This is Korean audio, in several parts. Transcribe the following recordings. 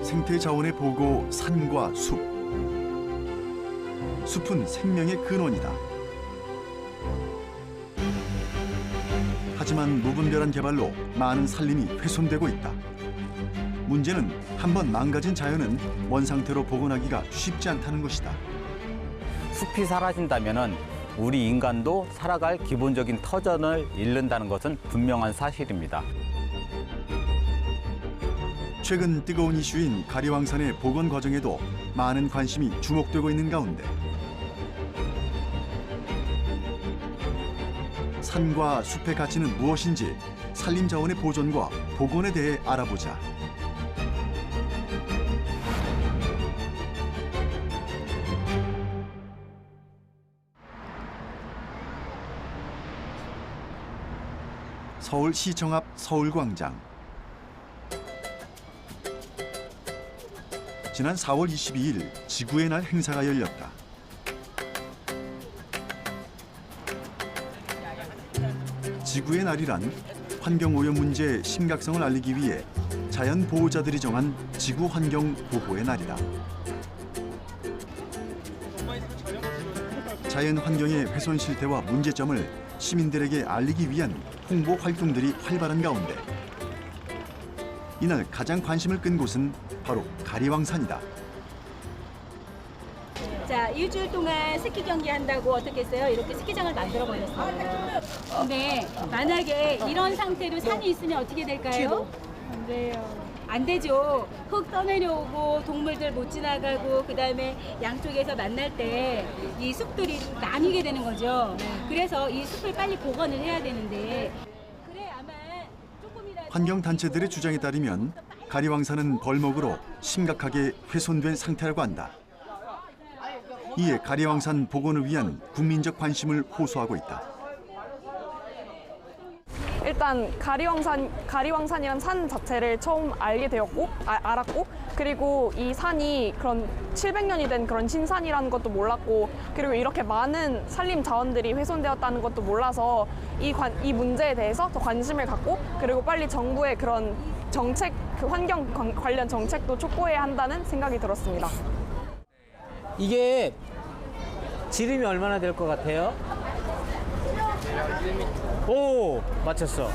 생태 자원의 보고 산과 숲. 숲은 생명의 근원이다. 하지만 무분별한 개발로 많은 산림이 훼손되고 있다. 문제는 한번 망가진 자연은 원 상태로 복원하기가 쉽지 않다는 것이다. 숲이 사라진다면 우리 인간도 살아갈 기본적인 터전을 잃는다는 것은 분명한 사실입니다. 최근 뜨거운 이슈인 가리왕산의 복원 과정에도 많은 관심이 주목되고 있는 가운데 산과 숲의 가치는 무엇인지 산림자원의 보존과 복원에 대해 알아보자. 서울시청 앞 서울광장. 지난 4월 22일 지구의 날 행사가 열렸다. 지구의 날이란 환경오염 문제의 심각성을 알리기 위해 자연 보호자들이 정한 지구 환경 보호의 날이다. 자연 환경의 훼손 실태와 문제점을 시민들에게 알리기 위한 홍보 활동들이 활발한 가운데 이날 가장 관심을 끈 곳은 바로 가리왕산이다. 자, 일주일 동안 스키 경기 한다고 어떻게 했어요? 이렇게 스키장을 만들어 버렸어요. 근데 만약에 이런 상태로 산이 있으면 어떻게 될까요? 안 돼요. 안 되죠. 흙 떠내려오고 동물들 못 지나가고 그다음에 양쪽에서 만날 때 이 숲들이 나뉘게 되는 거죠. 그래서 이 숲을 빨리 복원을 해야 되는데 그래 아마 조금이라도 환경단체들의 주장에 따르면 가리왕산은 벌목으로 심각하게 훼손된 상태라고 한다. 이에 가리왕산 복원을 위한 국민적 관심을 호소하고 있다. 일단 가리왕산이란 산 자체를 처음 알았고 그리고 이 산이 그런 700년이 된 그런 신산이라는 것도 몰랐고 그리고 이렇게 많은 산림 자원들이 훼손되었다는 것도 몰라서 이 문제에 대해서 더 관심을 갖고 그리고 빨리 정부의 그런 정책, 그 환경 관련 정책도 촉구해야 한다는 생각이 들었습니다. 이게 지름이 얼마나 될 것 같아요? 오, 맞췄어.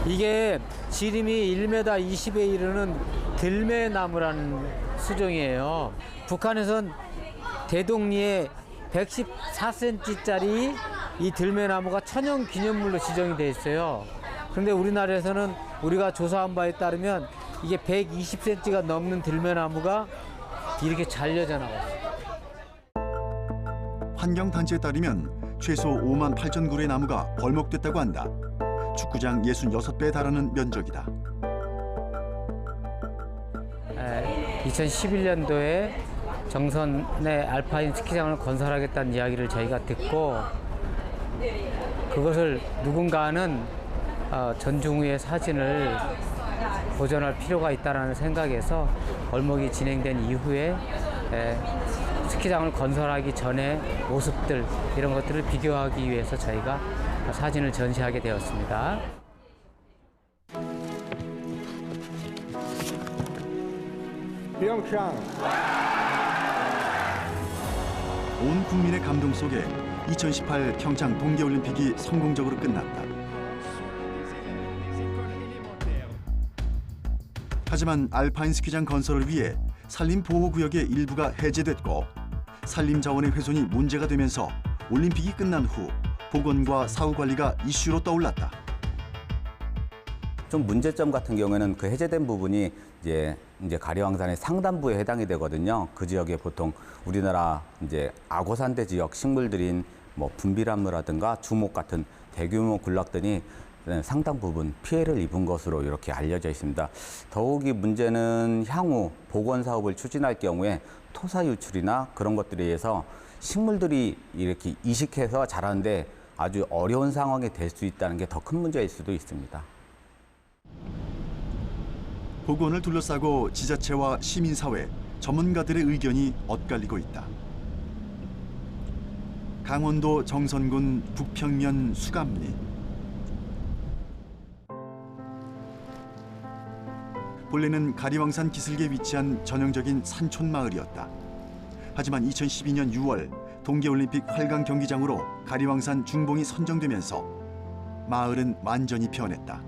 이게 지름이 1m 20에 이르는 들매나무라는 수종이에요. 북한에선 대동리에 114cm짜리 이 들매나무가 천연기념물로 지정이 돼 있어요. 그런데 우리나라에서는 우리가 조사한 바에 따르면 이게 120cm가 넘는 들매나무가 이렇게 잘려져 나갔어요. 환경단체에 따르면 최소 5만 8천 그루의 나무가 벌목됐다고 한다. 축구장 66배에 달하는 면적이다. 2011년도에 정선의 알파인 스키장을 건설하겠다는 이야기를 저희가 듣고 그것을 누군가는 전중후의 사진을 보존할 필요가 있다는 생각에서 벌목이 진행된 이후에 스키장을 건설하기 전에 모습들 이런 것들을 비교하기 위해서 저희가 사진을 전시하게 되었습니다. 온 국민의 감동 속에 2018 평창 동계올림픽이 성공적으로 끝났다. 하지만 알파인 스키장 건설을 위해 산림보호구역의 일부가 해제됐고 산림 자원의 훼손이 문제가 되면서 올림픽이 끝난 후 복원과 사후 관리가 이슈로 떠올랐다. 좀 문제점 같은 경우에는 그 해제된 부분이 이제 가리왕산의 상단부에 해당이 되거든요. 그 지역에 보통 우리나라 이제 악어산대 지역 식물들인 뭐 분비나무라든가 주목 같은 대규모 군락들이 상당 부분 피해를 입은 것으로 이렇게 알려져 있습니다. 더욱이 문제는 향후 복원 사업을 추진할 경우에 토사 유출이나 그런 것들에 의해서 식물들이 이렇게 이식해서 자라는데 아주 어려운 상황이 될 수 있다는 게 더 큰 문제일 수도 있습니다. 복원을 둘러싸고 지자체와 시민사회, 전문가들의 의견이 엇갈리고 있다. 강원도 정선군 북평면 수감리. 본래는 가리왕산 기슭에 위치한 전형적인 산촌 마을이었다. 하지만 2012년 6월 동계올림픽 활강 경기장으로 가리왕산 중봉이 선정되면서 마을은 완전히 변했다.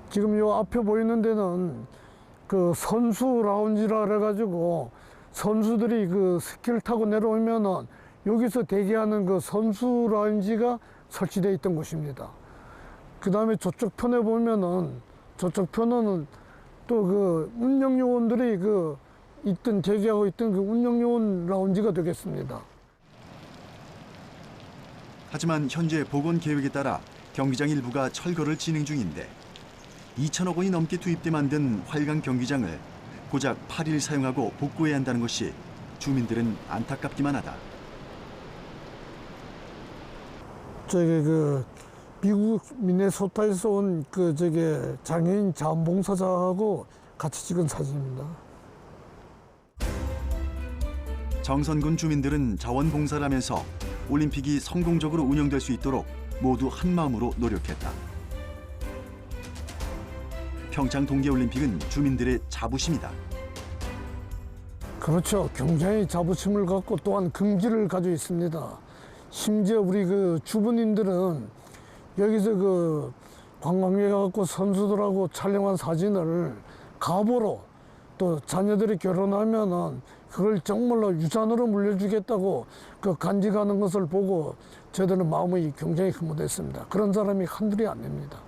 지금 요 앞에 보이는 데는 그 선수 라운지라 그래가지고 선수들이 그 스키를 타고 내려오면은 여기서 대기하는 그 선수 라운지가 설치되어 있던 곳입니다. 그 다음에 저쪽 편에 보면은 저쪽 편은 또 그 운영 요원들이 그 있던 대기하고 있던 그 운영 요원 라운지가 되겠습니다. 하지만 현재 복원 계획에 따라 경기장 일부가 철거를 진행 중인데 2천억 원이 넘게 투입돼 만든 활강 경기장을 고작 8일 사용하고 복구해야 한다는 것이 주민들은 안타깝기만 하다. 저기 그 미국 미네소타에서 온 그 저기 장애인 자원봉사자하고 같이 찍은 사진입니다. 정선군 주민들은 자원봉사를 하면서 올림픽이 성공적으로 운영될 수 있도록 모두 한마음으로 노력했다. 평창 동계올림픽은 주민들의 자부심이다. 그렇죠. 굉장히 자부심을 갖고 또한 긍지를 가지고 있습니다. 심지어 우리 그 주부님들은 여기서 그 관광객 갖고 선수들하고 촬영한 사진을 가보로 또 자녀들이 결혼하면은 그걸 정말로 유산으로 물려주겠다고 그 간직하는 것을 보고 저들은 마음이 굉장히 흐뭇했습니다. 그런 사람이 한둘이 아닙니다.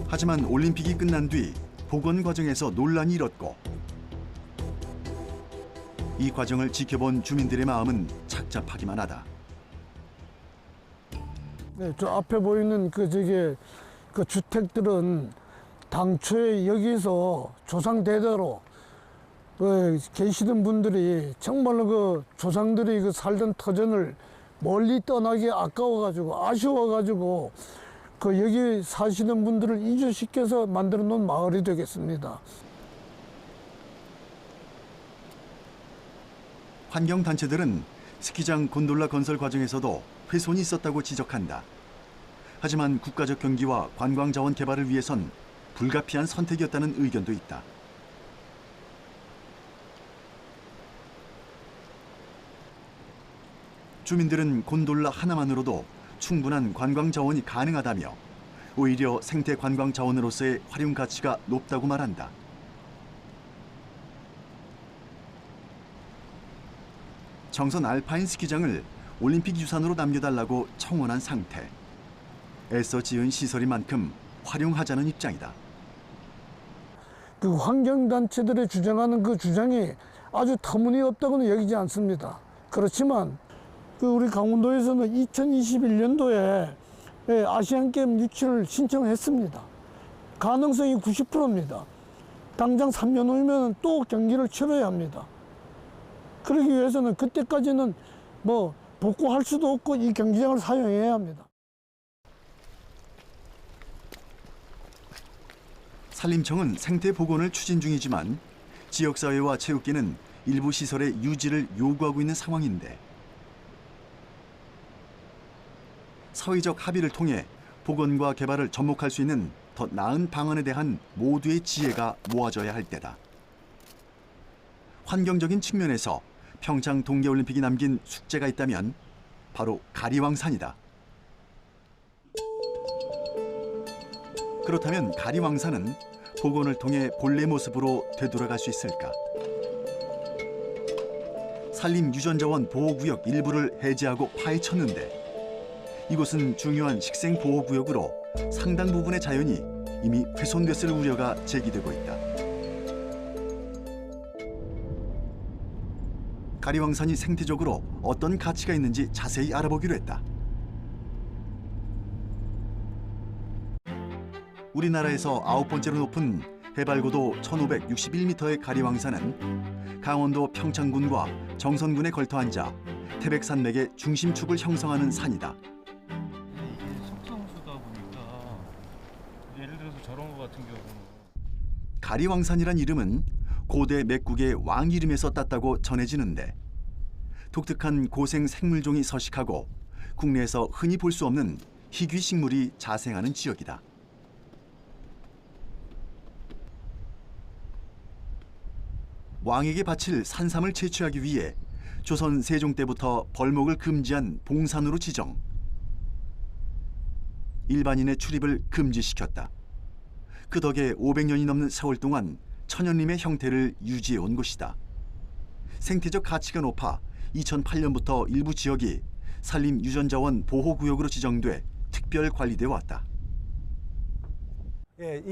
하지만 올림픽이 끝난 뒤 복원 과정에서 논란이 일었고 이 과정을 지켜본 주민들의 마음은 착잡하기만 하다. 네, 저 앞에 보이는 그 저기 그 주택들은 당초에 여기서 조상 대대로 그 계시던 분들이 정말로 그 조상들이 그 살던 터전을 멀리 떠나기 아까워가지고 아쉬워가지고 그 여기 사시는 분들을 이주시켜서 만들어 놓은 마을이 되겠습니다. 환경단체들은 스키장 곤돌라 건설 과정에서도 훼손이 있었다고 지적한다. 하지만 국가적 경기와 관광자원 개발을 위해선 불가피한 선택이었다는 의견도 있다. 주민들은 곤돌라 하나만으로도 충분한 관광 자원이 가능하다며 오히려 생태 관광 자원으로서의 활용 가치가 높다고 말한다. 정선 알파인 스키장을 올림픽 유산으로 남겨달라고 청원한 상태. 애써 지은 시설인 만큼 활용하자는 입장이다. 그 환경단체들이 주장하는 그 주장이 아주 터무니없다고는 여기지 않습니다. 그렇지만 그 우리 강원도에서는 2021년도에 아시안게임 유치를 신청했습니다. 가능성이 90%입니다. 당장 3년 후면 또 경기를 치러야 합니다. 그러기 위해서는 그때까지는 뭐 복구할 수도 없고 이 경기장을 사용해야 합니다. 산림청은 생태 복원을 추진 중이지만 지역사회와 체육계는 일부 시설의 유지를 요구하고 있는 상황인데 사회적 합의를 통해 복원과 개발을 접목할 수 있는 더 나은 방안에 대한 모두의 지혜가 모아져야 할 때다. 환경적인 측면에서 평창 동계올림픽이 남긴 숙제가 있다면 바로 가리왕산이다. 그렇다면 가리왕산은 복원을 통해 본래 모습으로 되돌아갈 수 있을까? 산림유전자원 보호구역 일부를 해제하고 파헤쳤는데 이곳은 중요한 식생보호구역으로 상당 부분의 자연이 이미 훼손됐을 우려가 제기되고 있다. 가리왕산이 생태적으로 어떤 가치가 있는지 자세히 알아보기로 했다. 우리나라에서 9번째로 높은 해발고도 1561m의 가리왕산은 강원도 평창군과 정선군에 걸터 앉아 태백산맥의 중심축을 형성하는 산이다. 이게 속성수다 보니까 예를 들어서 저런 거 같은 경우는 가리왕산이란 이름은 고대 맥국의 왕 이름에서 땄다고 전해지는데 독특한 고생 생물종이 서식하고 국내에서 흔히 볼 수 없는 희귀 식물이 자생하는 지역이다. 왕에게 바칠 산삼을 채취하기 위해 조선 세종 때부터 벌목을 금지한 봉산으로 지정. 일반인의 출입을 금지시켰다. 그 덕에 500년이 넘는 세월 동안 천연림의 형태를 유지해온 곳이다. 생태적 가치가 높아 2008년부터 일부 지역이 산림유전자원 보호구역으로 지정돼 특별 관리돼 왔다. 예,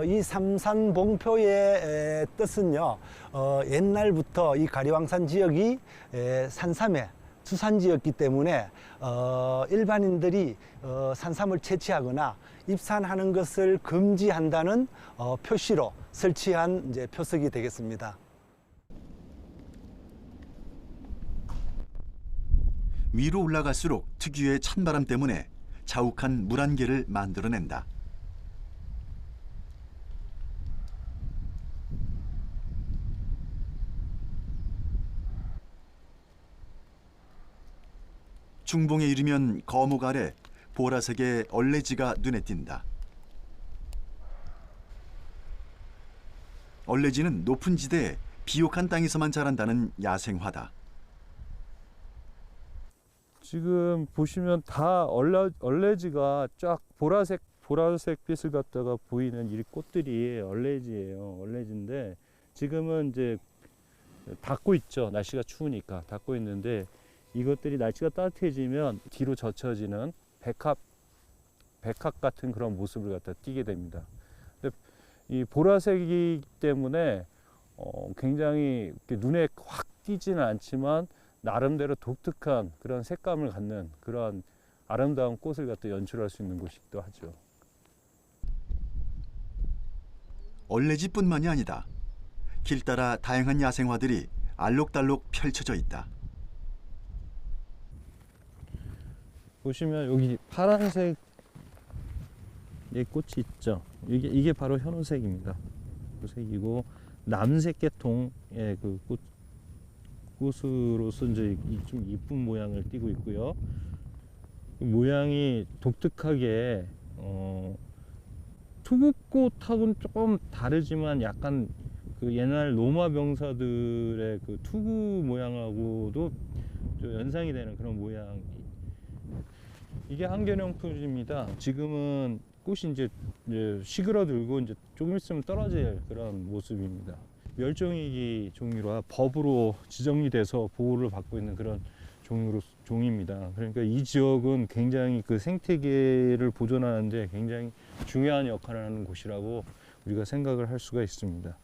이 삼산봉표의 뜻은요, 옛날부터 이 가리왕산 지역이 산삼의 주산지였기 때문에 일반인들이 산삼을 채취하거나 입산하는 것을 금지한다는 표시로 설치한 이제 표석이 되겠습니다. 위로 올라갈수록 특유의 찬바람 때문에 자욱한 물안개를 만들어낸다. 중봉에 이르면 거목 아래 보라색의 얼레지가 눈에 띈다. 얼레지는 높은 지대에 비옥한 땅에서만 자란다는 야생화다. 지금 보시면 다 얼레지가 쫙 보라색 빛을 갖다가 보이는 이 꽃들이 얼레지예요. 얼레지인데 지금은 이제 닫고 있죠. 날씨가 추우니까 닫고 있는데 이것들이 날씨가 따뜻해지면 뒤로 젖혀지는 백합 같은 그런 모습을 갖다 띠게 됩니다. 근데 이 보라색이기 때문에 굉장히 눈에 확 띄지는 않지만 나름대로 독특한 그런 색감을 갖는 그런 아름다운 꽃을 갖다 연출할 수 있는 곳이기도 하죠. 얼레지뿐만이 아니다. 길 따라 다양한 야생화들이 알록달록 펼쳐져 있다. 보시면 여기 파란색 꽃이 있죠. 이게 바로 현우색입니다. 색이고 남색 계통의 그 꽃으로서 이제 좀 이쁜 모양을 띠고 있고요. 모양이 독특하게 투구꽃하고는 조금 다르지만 약간 그 옛날 로마 병사들의 그 투구 모양하고도 좀 연상이 되는 그런 모양. 이게 한겨령풀입니다. 지금은 꽃이 이제 시그러들고 이제 조금 있으면 떨어질 그런 모습입니다. 멸종위기 종류라 법으로 지정이 돼서 보호를 받고 있는 그런 종입니다. 그러니까 이 지역은 굉장히 그 생태계를 보존하는데 굉장히 중요한 역할을 하는 곳이라고 우리가 생각을 할 수가 있습니다.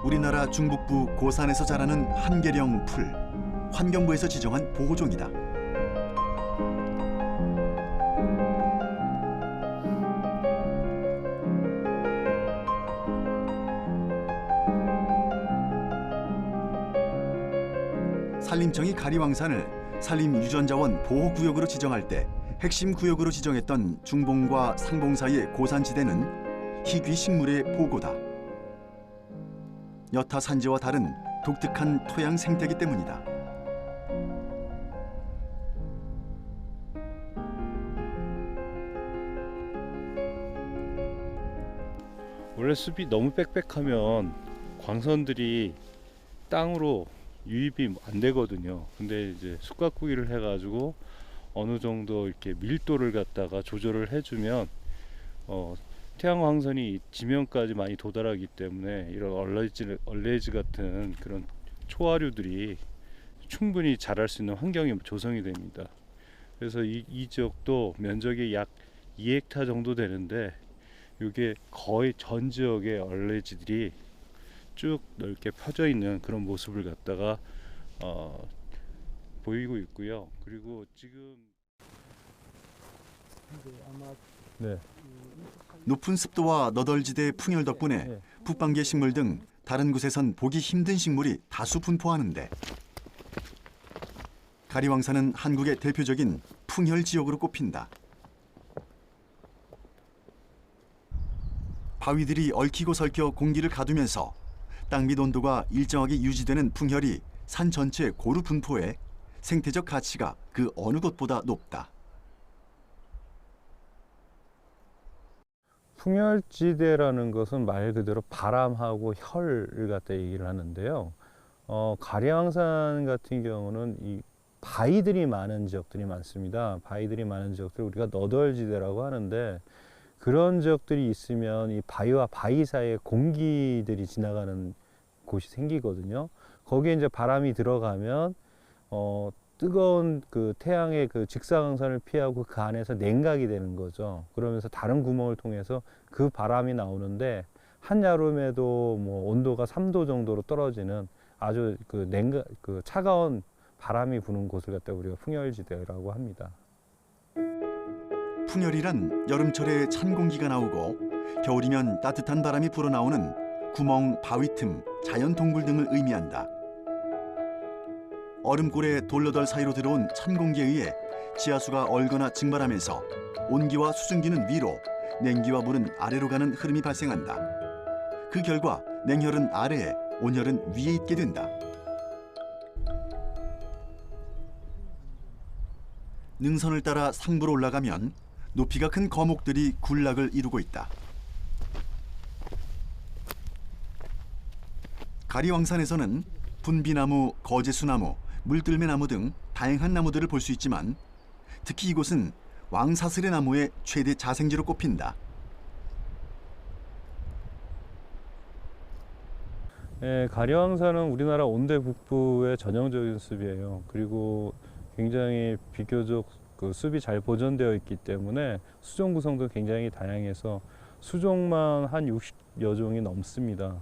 우리나라 중북부 고산에서 자라는 한계령 풀. 환경부에서 지정한 보호종이다. 산림청이 가리왕산을 산림유전자원 보호구역으로 지정할 때 핵심 구역으로 지정했던 중봉과 상봉 사이의 고산지대는 희귀 식물의 보고다. 여타 산지와 다른 독특한 토양 생태계 때문이다. 원래 숲이 너무 빽빽하면 광선들이 땅으로 유입이 안 되거든요. 근데 이제 숲 가꾸기를 해가지고 어느 정도 이렇게 밀도를 갖다가 조절을 해주면 태양광선이 지면까지 많이 도달하기 때문에 이런 얼레지 같은 그런 초화류들이 충분히 자랄 수 있는 환경이 조성이 됩니다. 그래서 이 지역도 면적이 약 2헥타 정도 되는데 이게 거의 전 지역의 얼레지들이 쭉 넓게 펴져 있는 그런 모습을 갖다가 보이고 있고요. 그리고 지금 네. 높은 습도와 너덜지대의 풍열 덕분에 북방계 식물 등 다른 곳에선 보기 힘든 식물이 다수 분포하는데 가리왕산은 한국의 대표적인 풍혈 지역으로 꼽힌다. 바위들이 얽히고 설켜 공기를 가두면서 땅밑 온도가 일정하게 유지되는 풍혈이 산 전체에 고루 분포해 생태적 가치가 그 어느 곳보다 높다. 풍혈지대라는 것은 말 그대로 바람하고 혈을 갖다 얘기를 하는데요. 가리왕산 같은 경우는 이 바위들이 많은 지역들이 많습니다. 바위들이 많은 지역들 우리가 너덜지대라고 하는데, 그런 지역들이 있으면 이 바위와 바위 사이에 공기들이 지나가는 곳이 생기거든요. 거기에 이제 바람이 들어가면 뜨거운 그 태양의 그 직사광선을 피하고 그 안에서 냉각이 되는 거죠. 그러면서 다른 구멍을 통해서 그 바람이 나오는데, 한여름에도 뭐 온도가 3도 정도로 떨어지는 아주 그 차가운 바람이 부는 곳을 갖다 우리가 풍혈지대라고 합니다. 풍혈이란 여름철에 찬 공기가 나오고 겨울이면 따뜻한 바람이 불어나오는 구멍, 바위 틈, 자연 동굴 등을 의미한다. 얼음골에 돌러덜 사이로 들어온 찬 공기에 의해 지하수가 얼거나 증발하면서 온기와 수증기는 위로, 냉기와 물은 아래로 가는 흐름이 발생한다. 그 결과 냉혈은 아래에, 온혈은 위에 있게 된다. 능선을 따라 상부로 올라가면 높이가 큰 거목들이 군락을 이루고 있다. 가리왕산에서는 분비나무, 거제수나무, 물들매나무 등 다양한 나무들을 볼 수 있지만 특히 이곳은 왕사슬의 나무의 최대 자생지로 꼽힌다. 네, 가리왕산은 우리나라 온대 북부의 전형적인 숲이에요. 그리고 굉장히 비교적 그 숲이 잘 보존되어 있기 때문에 수종 구성도 굉장히 다양해서 수종만 한 60여 종이 넘습니다.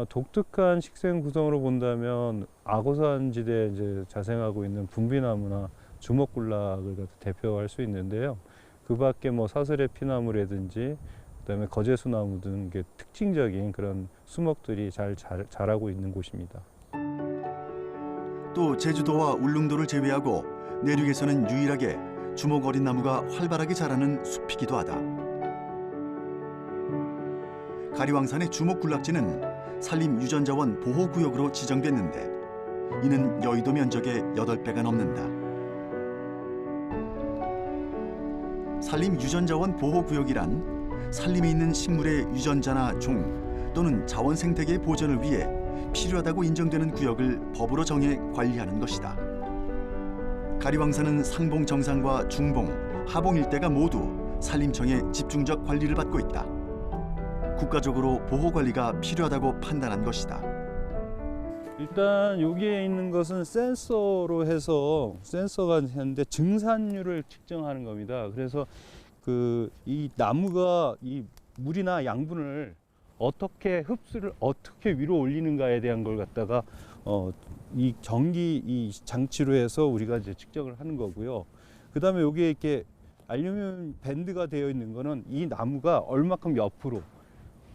독특한 식생 구성으로 본다면 아고산 지대에 이제 자생하고 있는 분비나무나 주먹군락을 대표할 수 있는데요. 그 밖에 뭐 사슬의 피나무라든지 그다음에 거제수나무 등 특징적인 그런 수목들이 잘 자라고 있는 곳입니다. 또 제주도와 울릉도를 제외하고 내륙에서는 유일하게 주먹 어린 나무가 활발하게 자라는 숲이기도 하다. 가리왕산의 주먹군락지는 산림유전자원 보호구역으로 지정됐는데 이는 여의도 면적의 8배가 넘는다. 산림유전자원 보호구역이란 산림에 있는 식물의 유전자나 종 또는 자원 생태계의 보존을 위해 필요하다고 인정되는 구역을 법으로 정해 관리하는 것이다. 가리왕산은 상봉 정상과 중봉, 하봉 일대가 모두 산림청의 집중적 관리를 받고 있다. 국가적으로 보호 관리가 필요하다고 판단한 것이다. 일단 여기에 있는 것은 센서로 해서 센서가 있는데 증산율을 측정하는 겁니다. 그래서 이 나무가 이 물이나 양분을 어떻게 흡수를 어떻게 위로 올리는가에 대한 걸 갖다가 이 장치로 해서 우리가 이제 측정을 하는 거고요. 그다음에 여기에 이렇게 알루미늄 밴드가 되어 있는 거는 이 나무가 얼마큼 옆으로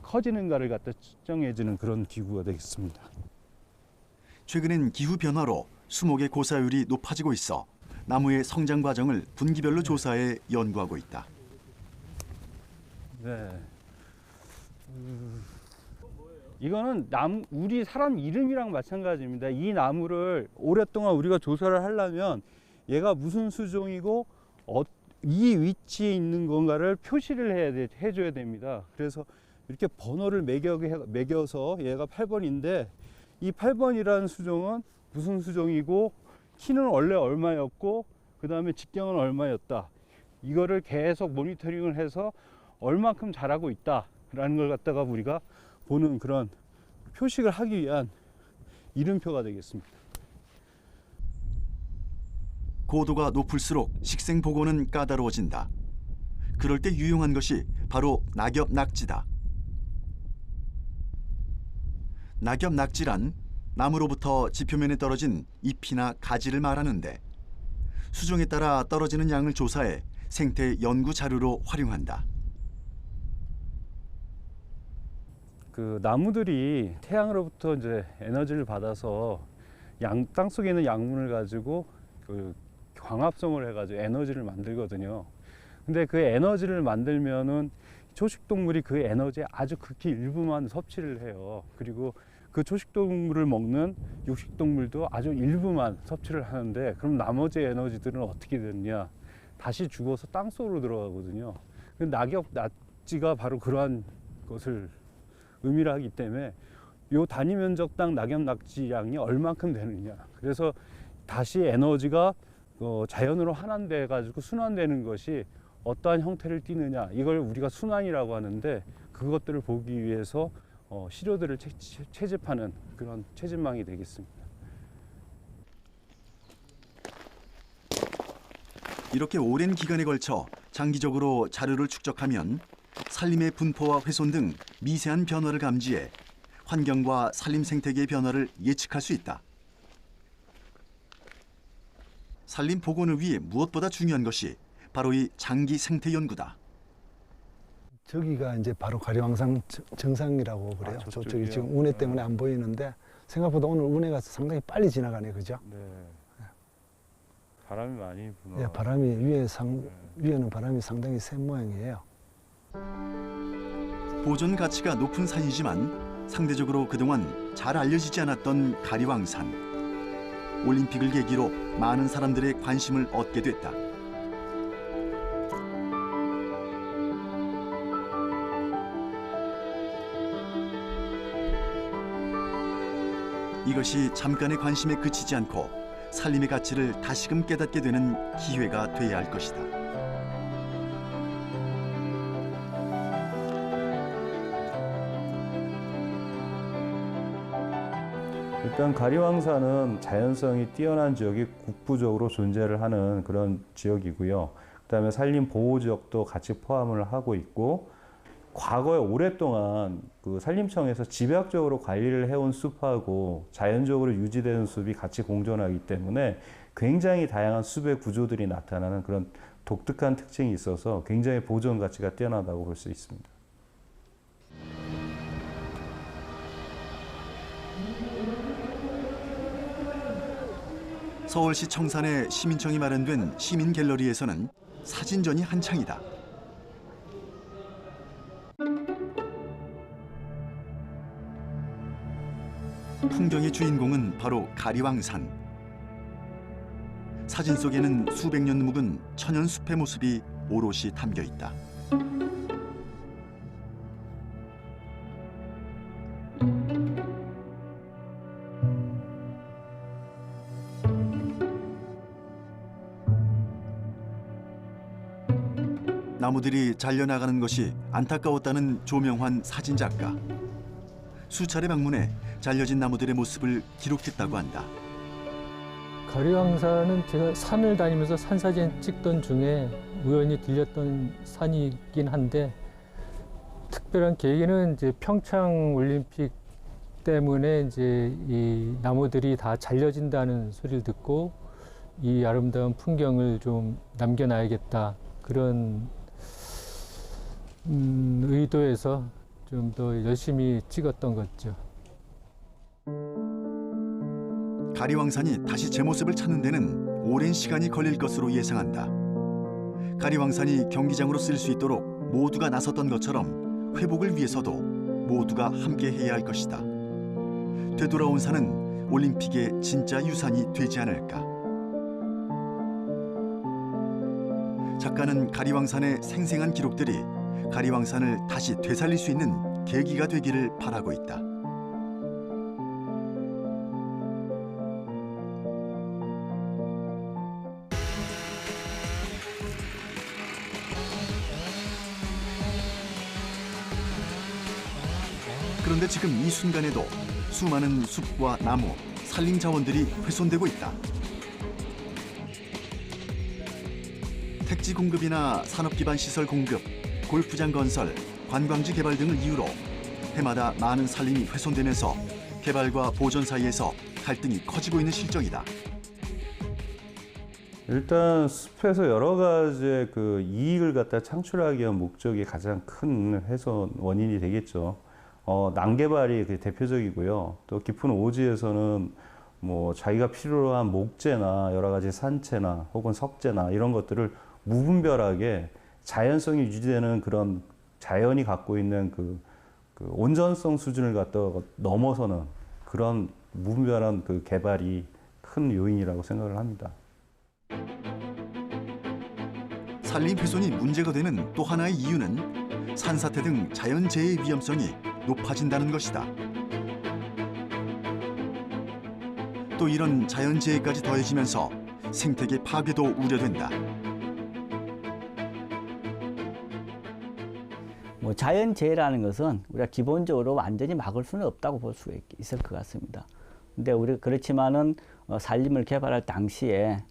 커지는가를 갖다 측정해주는 그런 기구가 되겠습니다. 최근엔 기후 변화로 수목의 고사율이 높아지고 있어 나무의 성장 과정을 분기별로 조사해 연구하고 있다. 네. 이거는 우리 사람 이름이랑 마찬가지입니다. 이 나무를 오랫동안 우리가 조사를 하려면 얘가 무슨 수종이고 이 위치에 있는 건가를 표시를 해줘야 됩니다. 그래서 이렇게 번호를 매겨서 얘가 8번인데 이 8번이라는 수종은 무슨 수종이고 키는 원래 얼마였고 그 다음에 직경은 얼마였다. 이거를 계속 모니터링을 해서 얼만큼 자라고 있다라는 걸 갖다가 우리가 보는 그런 표식을 하기 위한 이름표가 되겠습니다. 고도가 높을수록 식생 보고는 까다로워진다. 그럴 때 유용한 것이 바로 낙엽 낙지다. 낙엽 낙지란 나무로부터 지표면에 떨어진 잎이나 가지를 말하는데 수종에 따라 떨어지는 양을 조사해 생태 연구 자료로 활용한다. 그 나무들이 태양으로부터 이제 에너지를 받아서 땅 속에 있는 양분을 가지고 그 광합성을 해가지고 에너지를 만들거든요. 근데 그 에너지를 만들면은 초식동물이 그 에너지의 아주 극히 일부만 섭취를 해요. 그리고 그 초식동물을 먹는 육식동물도 아주 일부만 섭취를 하는데, 그럼 나머지 에너지들은 어떻게 되느냐? 다시 죽어서 땅속으로 들어가거든요. 낙엽, 낙지가 바로 그러한 것을 의미를 하기 때문에 요 단위 면적당 낙엽, 낙지 양이 얼만큼 되느냐. 그래서 다시 에너지가 자연으로 환원돼 가지고 순환되는 것이 어떠한 형태를 띠느냐, 이걸 우리가 순환이라고 하는데, 그것들을 보기 위해서 시료들을 채집하는 그런 채집망이 되겠습니다. 이렇게 오랜 기간에 걸쳐 장기적으로 자료를 축적하면 산림의 분포와 훼손 등 미세한 변화를 감지해 환경과 산림 생태계의 변화를 예측할 수 있다. 산림 복원을 위해 무엇보다 중요한 것이 바로 이 장기 생태 연구다. 저기가 이제 바로 가리왕산 정상이라고 그래요. 아, 저쪽이 지금 운해 때문에 안 보이는데 생각보다 오늘 운해가 상당히 빨리 지나가네, 그죠? 네. 바람이 많이 부나. 네, 바람이 위에는 바람이 상당히 센 모양이에요. 보존 가치가 높은 산이지만 상대적으로 그동안 잘 알려지지 않았던 가리왕산. 올림픽을 계기로 많은 사람들의 관심을 얻게 됐다. 이것이 잠깐의 관심에 그치지 않고 산림의 가치를 다시금 깨닫게 되는 기회가 돼야 할 것이다. 일단 가리왕산은 자연성이 뛰어난 지역이 국부적으로 존재를 하는 그런 지역이고요. 그다음에 산림 보호 지역도 같이 포함을 하고 있고, 과거에 오랫동안 그 산림청에서 집약적으로 관리를 해온 숲하고 자연적으로 유지되는 숲이 같이 공존하기 때문에 굉장히 다양한 숲의 구조들이 나타나는 그런 독특한 특징이 있어서 굉장히 보존 가치가 뛰어나다고 볼 수 있습니다. 서울시 청산의 시민청이 마련된 시민갤러리에서는 사진전이 한창이다. 풍경의 주인공은 바로 가리왕산. 사진 속에는 수백 년 묵은 천연 숲의 모습이 오롯이 담겨 있다. 나무들이 잘려나가는 것이 안타까웠다는 조명환 사진작가. 수차례 방문해 잘려진 나무들의 모습을 기록했다고 한다. 가리왕산은 제가 산을 다니면서 산사진 찍던 중에 우연히 들렸던 산이긴 한데, 특별한 계기는 이제 평창 올림픽 때문에 이제 이 나무들이 다 잘려진다는 소리를 듣고 이 아름다운 풍경을 좀 남겨놔야겠다, 그런 의도에서 좀 더 열심히 찍었던 거죠. 가리왕산이 다시 제 모습을 찾는 데는 오랜 시간이 걸릴 것으로 예상한다. 가리왕산이 경기장으로 쓰일 수 있도록 모두가 나섰던 것처럼 회복을 위해서도 모두가 함께 해야 할 것이다. 되돌아온 산은 올림픽의 진짜 유산이 되지 않을까. 작가는 가리왕산의 생생한 기록들이 가리왕산을 다시 되살릴 수 있는 계기가 되기를 바라고 있다. 그런데 지금 이 순간에도 수많은 숲과 나무, 산림 자원들이 훼손되고 있다. 택지 공급이나 산업 기반 시설 공급, 골프장 건설, 관광지 개발 등을 이유로 해마다 많은 산림이 훼손되면서 개발과 보존 사이에서 갈등이 커지고 있는 실정이다. 일단 숲에서 여러 가지의 그 이익을 갖다 창출하기 위한 목적이 가장 큰 훼손 원인이 되겠죠. 난개발이 그 대표적이고요. 또 깊은 오지에서는 뭐 자기가 필요로 한 목재나 여러 가지 산채나 혹은 석재나 이런 것들을 무분별하게 자연성이 유지되는 그런 자연이 갖고 있는 그 온전성 수준을 갖다가 넘어서는 그런 무분별한 그 개발이 큰 요인이라고 생각을 합니다. 산림 훼손이 문제가 되는 또 하나의 이유는 산사태 등 자연재해의 위험성이 높아진다는 것이다. 또 이런 자연재해까지 더해지면서 생태계 파괴도 우려된다. 뭐 자연재해라는 것은 우리가 기본적으로 완전히 막을 수는 없다고 볼 수 있을 것 같습니다. 근데 우리가 그렇지만은 산림을 개발할 당시에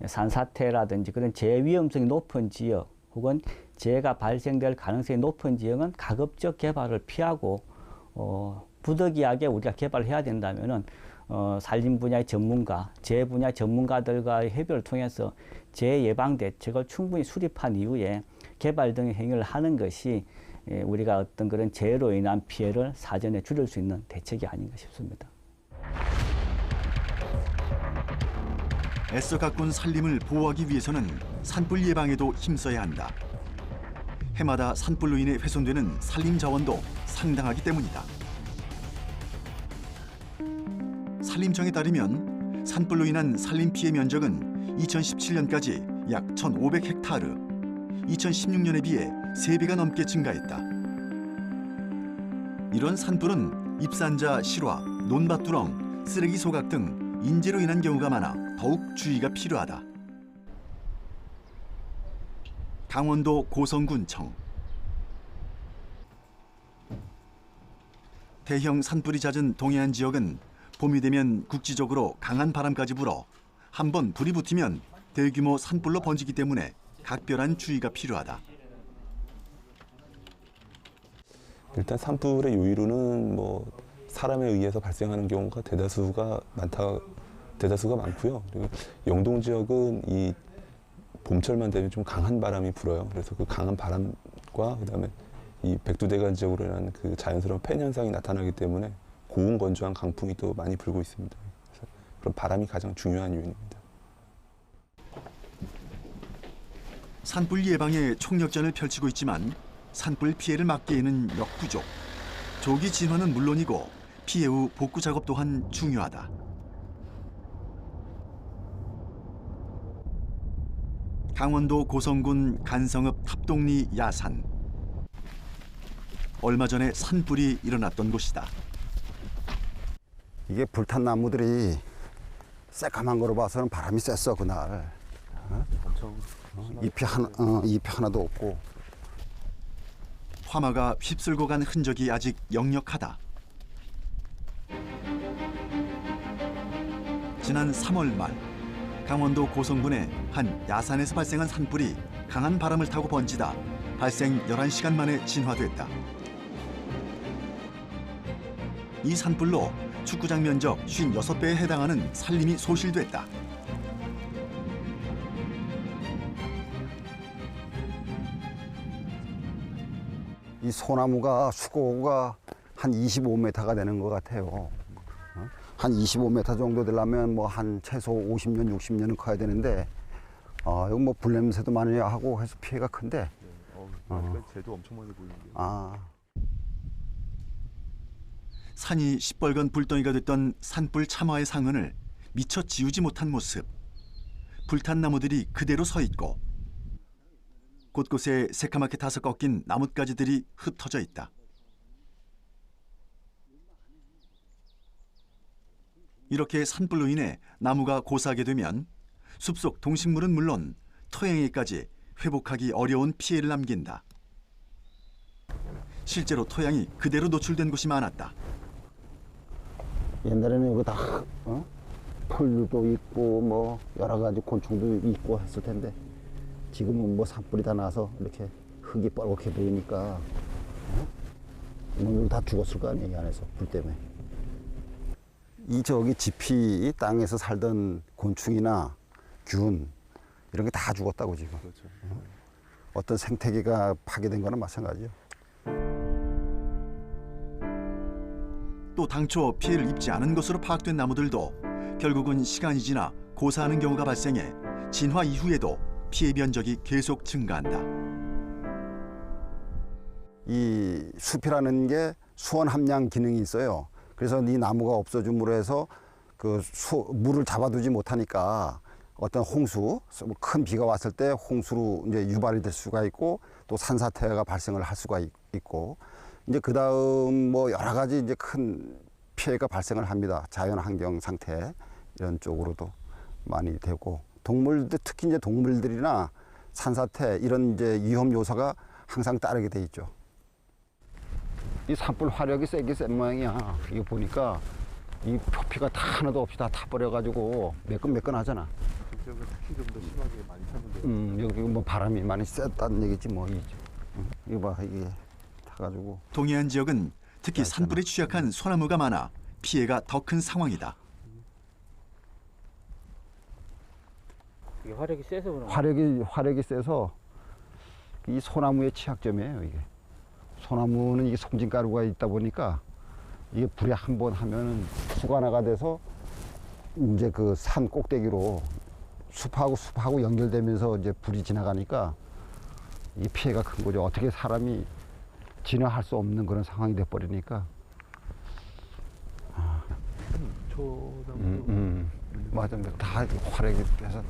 산사태라든지 그런 재해 위험성이 높은 지역 혹은 재해가 발생될 가능성이 높은 지역은 가급적 개발을 피하고 부득이하게 우리가 개발을 해야 된다면은 산림 분야의 전문가, 재해 분야 전문가들과의 협의를 통해서 재해 예방 대책을 충분히 수립한 이후에 개발 등의 행위를 하는 것이 우리가 어떤 그런 재해로 인한 피해를 사전에 줄일 수 있는 대책이 아닌가 싶습니다. 애써 가꾼 산림을 보호하기 위해서는 산불 예방에도 힘써야 한다. 해마다 산불로 인해 훼손되는 산림 자원도 상당하기 때문이다. 산림청에 따르면 산불로 인한 산림 피해 면적은 2017년까지 약 1,500헥타르, 2016년에 비해 3배가 넘게 증가했다. 이런 산불은 입산자 실화, 논밭두렁, 쓰레기 소각 등 인재로 인한 경우가 많아 더욱 주의가 필요하다. 강원도 고성군청. 대형 산불이 잦은 동해안 지역은 봄이 되면 국지적으로 강한 바람까지 불어 한번 불이 붙으면 대규모 산불로 번지기 때문에 각별한 주의가 필요하다. 일단 산불의 요인으로는 뭐 사람에 의해서 발생하는 경우가 대다수가 많고요. 그리고 영동 지역은 이 봄철만 되면 좀 강한 바람이 불어요. 그래서 그 강한 바람과 그다음에 이 백두대간 지역으로 인한 그 자연스러운 팬 현상이 나타나기 때문에 고온 건조한 강풍이 또 많이 불고 있습니다. 그래서 그런 바람이 가장 중요한 요인입니다. 산불 예방에 총력전을 펼치고 있지만 산불 피해를 막기에는 역부족. 조기 진화는 물론이고 피해 후 복구 작업 또한 중요하다. 강원도 고성군 간성읍 탑동리 야산. 얼마 전에 산불이 일어났던 곳이다. 이게 불탄 나무들이 새까만 거로 봐서는 바람이 셌어 그날. 잎이 하나도 없고. 화마가 휩쓸고 간 흔적이 아직 역력하다. 지난 3월 말 강원도 고성군의 한 야산에서 발생한 산불이 강한 바람을 타고 번지다 발생 11시간 만에 진화됐다. 이 산불로 축구장 면적 56배에 해당하는 산림이 소실됐다. 이 소나무가 수고가 한 25m가 되는 것 같아요. 한 25m 정도 되려면 뭐 한 최소 50년, 60년은 커야 되는데 이거 뭐 불냄새도 많이 하고 해서 피해가 큰데. 재도 엄청 많이 보이는데요. 산이 시뻘건 불덩이가 됐던 산불 참화의 상흔을 미처 지우지 못한 모습. 불탄 나무들이 그대로 서 있고 곳곳에 새카맣게 타서 꺾인 나뭇가지들이 흩어져 있다. 이렇게 산불로 인해 나무가 고사하게 되면 숲속 동식물은 물론 토양에까지 회복하기 어려운 피해를 남긴다. 실제로 토양이 그대로 노출된 곳이 많았다. 옛날에는 여기 다 풀도 있고 뭐 여러 가지 곤충도 있고 했을 텐데 지금은 뭐 산불이 다 나서 이렇게 흙이 뻘겋게 보이니까 이놈들 다 죽었을 거 아니에요, 이 안에서 불 때문에. 이 저기 지피 이 땅에서 살던 곤충이나 균 이런 게 다 죽었다고 지금. 그렇죠. 어떤 생태계가 파괴된 거나 마찬가지죠. 또 당초 피해를 입지 않은 것으로 파악된 나무들도 결국은 시간이 지나 고사하는 경우가 발생해 진화 이후에도 피해 면적이 계속 증가한다. 이 숲이라는 게 수온 함량 기능이 있어요. 그래서 이 나무가 없어짐으로 해서 물을 잡아두지 못하니까 어떤 홍수, 큰 비가 왔을 때 홍수로 이제 유발이 될 수가 있고 또 산사태가 발생을 할 수가 있고 이제 그 다음 뭐 여러 가지 이제 큰 피해가 발생을 합니다. 자연 환경 상태 이런 쪽으로도 많이 되고 동물들 특히 이제 동물들이나 산사태 이런 이제 위험 요소가 항상 따르게 돼 있죠. 이 산불 화력이 세긴 센 모양이야. 이거 보니까 이 표피가 다 하나도 없이 다 타버려가지고 매끈매끈하잖아. 지역은 특히 좀 더 심하게 많이 타는데요. 여기 뭐 바람이 많이 셌다는 얘기지 뭐. 이거 봐 이게 타가지고. 동해안 지역은 특히 산불에 취약한 소나무가 많아 피해가 더 큰 상황이다. 이게 화력이 세서 그런 화력이 세서 이 소나무의 취약점이에요 이게. 소나무는 이게 섬진가루가 있다 보니까 이게 불이 한 번 하면은 수관화가 돼서 이제 그 산 꼭대기로 숲하고 연결되면서 이제 불이 지나가니까 이 피해가 큰 거죠. 어떻게 사람이 진화할 수 없는 그런 상황이 돼 버리니까. 맞아, 다 화력이 돼서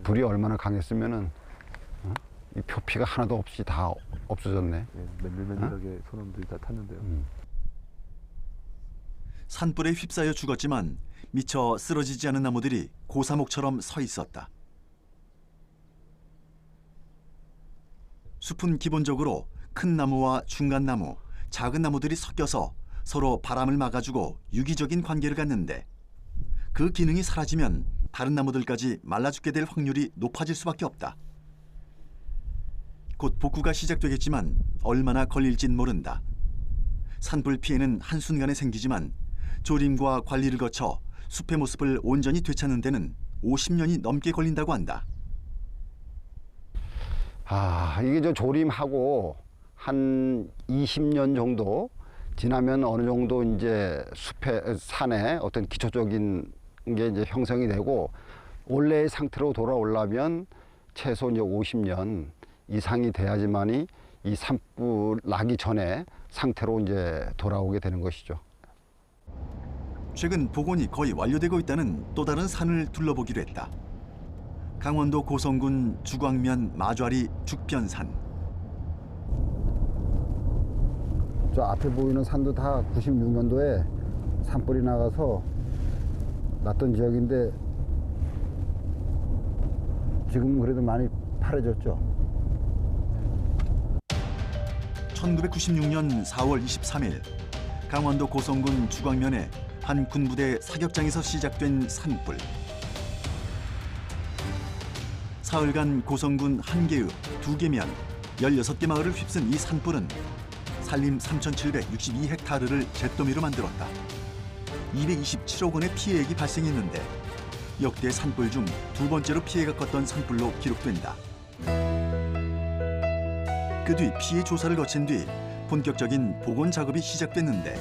불이 얼마나 강했으면은 이 표피가 하나도 없이 다 없어졌네. 맨들맨들하게 소나무들이 다 탔는데요. 산불에 휩싸여 죽었지만 미처 쓰러지지 않은 나무들이 고사목처럼 서 있었다. 숲은 기본적으로 큰 나무와 중간 나무, 작은 나무들이 섞여서 서로 바람을 막아주고 유기적인 관계를 갖는데 그 기능이 사라지면 다른 나무들까지 말라 죽게 될 확률이 높아질 수밖에 없다. 곧 복구가 시작되겠지만 얼마나 걸릴진 모른다. 산불 피해는 한순간에 생기지만 조림과 관리를 거쳐 숲의 모습을 온전히 되찾는 데는 50년이 넘게 걸린다고 한다. 이게 저 조림하고 한 20년 정도 지나면 어느 정도 이제 산에 어떤 기초적인 게 이제 형성이 되고 원래의 상태로 돌아오려면 최소 이제 50년 이상이 돼야지만이 이 산불 나기 전에 상태로 이제 돌아오게 되는 것이죠. 최근 복원이 거의 완료되고 있다는 또 다른 산을 둘러보기로 했다. 강원도 고성군 주광면 마좌리 죽변산. 저 앞에 보이는 산도 다 96년도에 산불이 나가서 났던 지역인데 지금 그래도 많이 파래졌죠. 1996년 4월 23일 강원도 고성군 주광면의 한 군부대 사격장에서 시작된 산불. 사흘간 고성군 한 개읍, 2개면 16개 마을을 휩쓴 이 산불은 산림 3,762헥타르를 잿더미로 만들었다. 227억 원의 피해액이 발생했는데 역대 산불 중 두 번째로 피해가 컸던 산불로 기록된다. 그 뒤 피해 조사를 거친 뒤 본격적인 복원 작업이 시작됐는데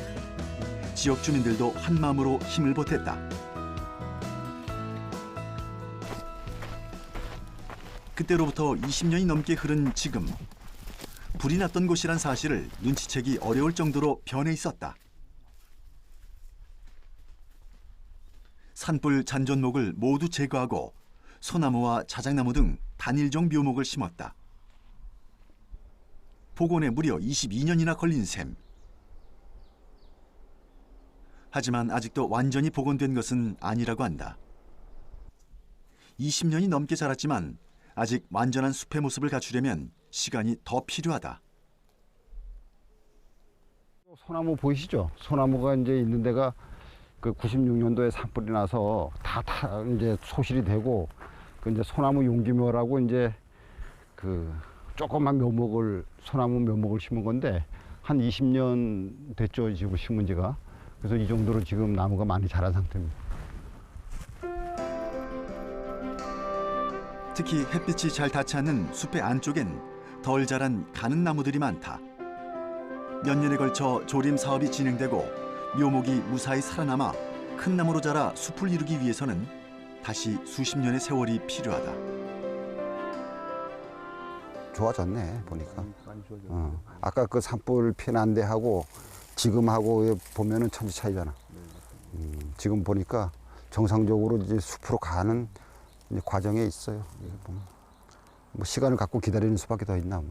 지역 주민들도 한마음으로 힘을 보탰다. 그때로부터 20년이 넘게 흐른 지금 불이 났던 곳이란 사실을 눈치채기 어려울 정도로 변해 있었다. 산불 잔존목을 모두 제거하고 소나무와 자작나무 등 단일종 묘목을 심었다. 복원에 무려 22년이나 걸린 셈. 하지만 아직도 완전히 복원된 것은 아니라고 한다. 20년이 넘게 자랐지만 아직 완전한 숲의 모습을 갖추려면 시간이 더 필요하다. 소나무 보이시죠? 소나무가 이제 있는 데가 그 96년도에 산불이 나서 다 이제 소실이 되고 그 이제 소나무 용기묘라고 이제 그 조그만 소나무 묘목을 심은 건데 한 20년 됐죠, 지금 심은 지가. 그래서 이 정도로 지금 나무가 많이 자란 상태입니다. 특히 햇빛이 잘 닿지 않는 숲의 안쪽엔 덜 자란 가는 나무들이 많다. 몇 년에 걸쳐 조림 사업이 진행되고 묘목이 무사히 살아남아 큰 나무로 자라 숲을 이루기 위해서는 다시 수십 년의 세월이 필요하다. 좋아졌네 보니까. 많이 좋아졌어요. 아까 그 산불 피난데 하고 지금하고 보면은 천지 차이잖아. 지금 보니까 정상적으로 이제 숲으로 가는 이제 과정에 있어요. 보면. 뭐 시간을 갖고 기다리는 수밖에 더 있나 뭐.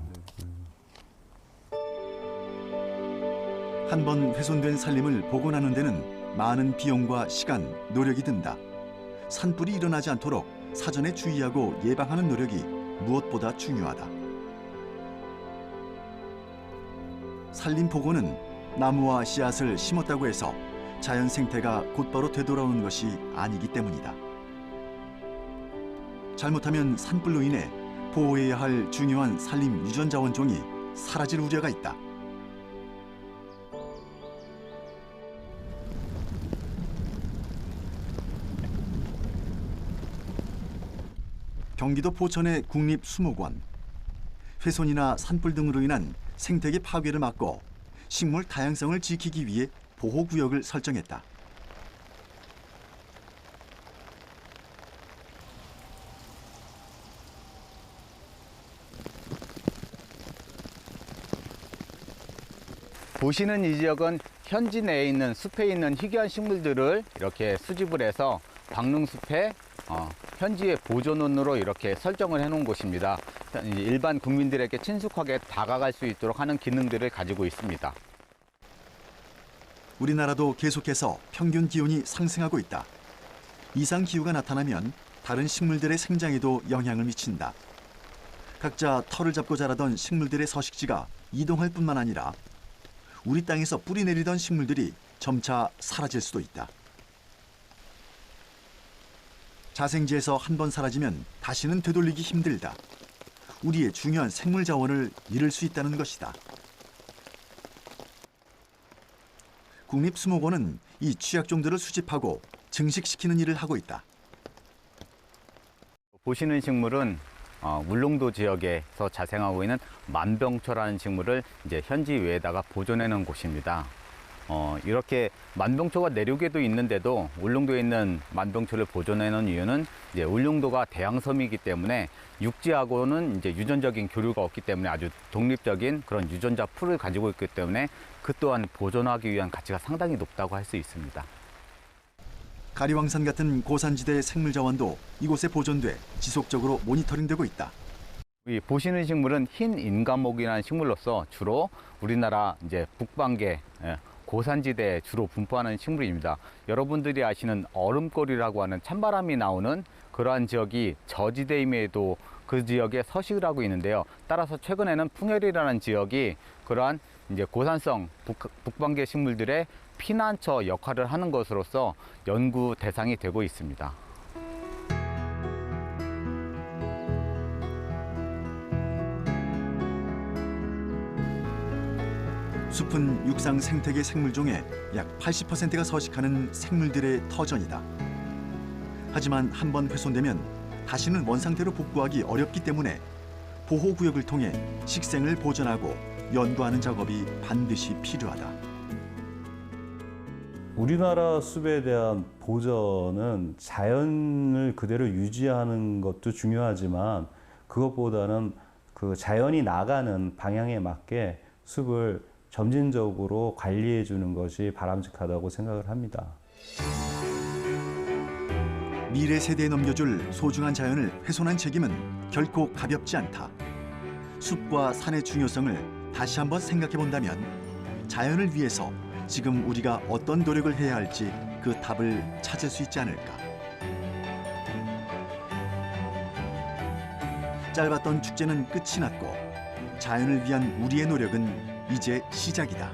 한 번 훼손된 산림을 복원하는 데는 많은 비용과 시간, 노력이 든다. 산불이 일어나지 않도록 사전에 주의하고 예방하는 노력이 무엇보다 중요하다. 산림 복원은 나무와 씨앗을 심었다고 해서 자연 생태가 곧바로 되돌아오는 것이 아니기 때문이다. 잘못하면 산불로 인해 보호해야 할 중요한 산림 유전 자원종이 사라질 우려가 있다. 경기도 포천의 국립수목원. 훼손이나 산불 등으로 인한 생태계 파괴를 막고 식물 다양성을 지키기 위해 보호구역을 설정했다. 보시는 이 지역은 현지 내에 있는 숲에 있는 희귀한 식물들을 이렇게 수집을 해서 박릉숲의 현지의 보존원으로 이렇게 설정을 해놓은 곳입니다. 일반 국민들에게 친숙하게 다가갈 수 있도록 하는 기능들을 가지고 있습니다. 우리나라도 계속해서 평균 기온이 상승하고 있다. 이상 기후가 나타나면 다른 식물들의 생장에도 영향을 미친다. 각자 털을 잡고 자라던 식물들의 서식지가 이동할 뿐만 아니라 우리 땅에서 뿌리 내리던 식물들이 점차 사라질 수도 있다. 자생지에서 한 번 사라지면 다시는 되돌리기 힘들다. 우리의 중요한 생물 자원을 잃을 수 있다는 것이다. 국립수목원은 이 취약종들을 수집하고 증식시키는 일을 하고 있다. 보시는 식물은 울릉도 지역에서 자생하고 있는 만병초라는 식물을 이제 현지 외에다가 보존해 놓은 곳입니다. 이렇게 만병초가 내륙에도 있는데도 울릉도에 있는 만병초를 보존해 놓은 이유는 이제 울릉도가 대양섬이기 때문에 육지하고는 이제 유전적인 교류가 없기 때문에 아주 독립적인 그런 유전자 풀을 가지고 있기 때문에 그 또한 보존하기 위한 가치가 상당히 높다고 할 수 있습니다. 가리왕산 같은 고산지대의 생물 자원도 이곳에 보존돼 지속적으로 모니터링되고 있다. 이 보시는 식물은 흰 인간목이라는 식물로서 주로 우리나라 이제 북방계 고산지대에 주로 분포하는 식물입니다. 여러분들이 아시는 얼음골이라고 하는 찬바람이 나오는 그러한 지역이 저지대임에도 그 지역에 서식을 하고 있는데요. 따라서 최근에는 풍열이라는 지역이 그러한 이제 고산성 북방계 식물들의 피난처 역할을 하는 것으로서 연구 대상이 되고 있습니다. 숲은 육상 생태계 생물종의 약 80%가 서식하는 생물들의 터전이다. 하지만 한 번 훼손되면 다시는 원상태로 복구하기 어렵기 때문에 보호구역을 통해 식생을 보존하고 연구하는 작업이 반드시 필요하다. 우리나라 숲에 대한 보전은 자연을 그대로 유지하는 것도 중요하지만 그것보다는 그 자연이 나가는 방향에 맞게 숲을 점진적으로 관리해 주는 것이 바람직하다고 생각을 합니다. 미래 세대에 넘겨줄 소중한 자연을 훼손한 책임은 결코 가볍지 않다. 숲과 산의 중요성을 다시 한번 생각해 본다면 자연을 위해서 지금 우리가 어떤 노력을 해야 할지 그 답을 찾을 수 있지 않을까. 짧았던 축제는 끝이 났고 자연을 위한 우리의 노력은 이제 시작이다.